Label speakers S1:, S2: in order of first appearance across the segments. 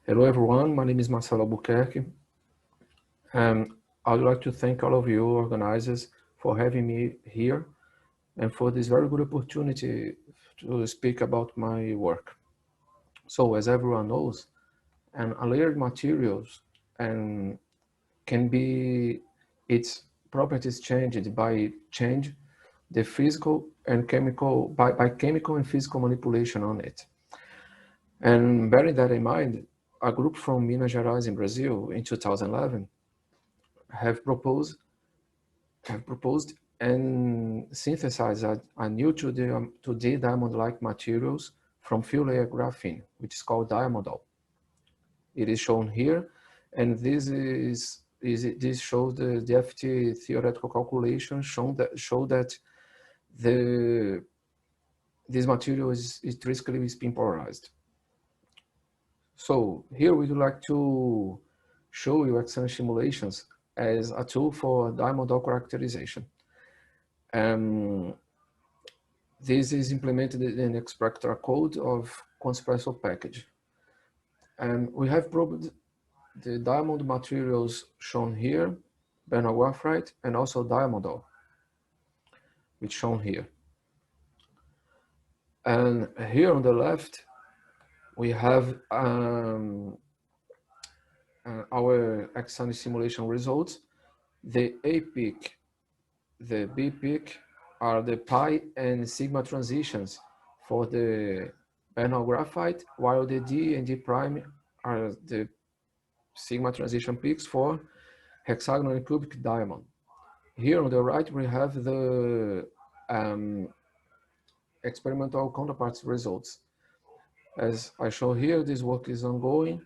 S1: Hello everyone, my name is Marcelo Albuquerque, and I would like to thank all of you organizers for having me here and for this very good opportunity to speak about my work. So as everyone knows, layered materials and can be its properties changed by change the physical and chemical by chemical and physical manipulation on it. And bearing that in mind, a group from Minas Gerais in Brazil in 2011 have proposed and synthesized a new 2D diamond-like materials from fuel layer graphene, which is called diamondal. It is shown here, and this shows the DFT theoretical calculation show that this material is intrinsically spin polarized. So here we would like to show you XANES simulations as a tool for diamondal characterization. This is implemented in the expector code of Conspresso package. And we have probed the diamond materials shown here, Bernal graphite, and also diamondal, which is shown here. And here on the left, we have our XANES simulation results. The A peak, the B peak are the pi and sigma transitions for the Bernal graphite, while the D and D prime are the sigma transition peaks for hexagonal and cubic diamond. Here on the right, we have the experimental counterparts results. As I show here, this work is ongoing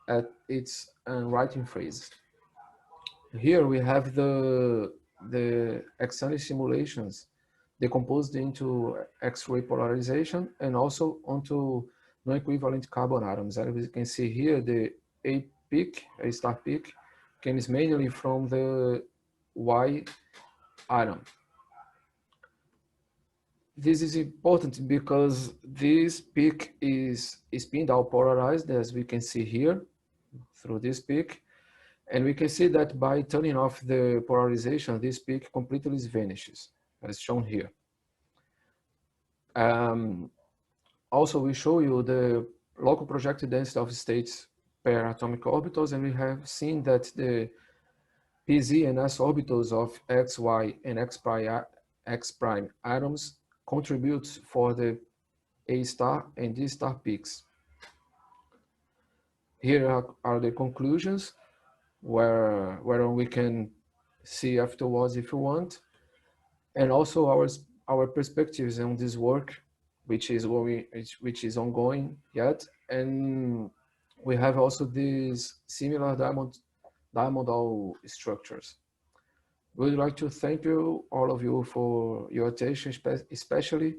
S1: at its writing phase. Here we have the XANES simulations decomposed into X-ray polarization and also onto non-equivalent carbon atoms. As you can see here, the A peak, A star peak, comes mainly from the Y atom. This is important because this peak is spin down polarized, as we can see here through this peak. And we can see that by turning off the polarization, this peak completely vanishes, as shown here. Also, we show you the local projected density of states per atomic orbitals, and we have seen that the PZ and S orbitals of X, Y, and X prime atoms contributes for the A star and D star peaks. Here are the conclusions, where we can see afterwards if you want, and also our perspectives on this work, which is ongoing yet, and we have also these similar diamondal structures. We would like to thank you, all of you, for your attention, especially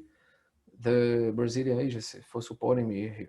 S1: the Brazilian agency for supporting me here.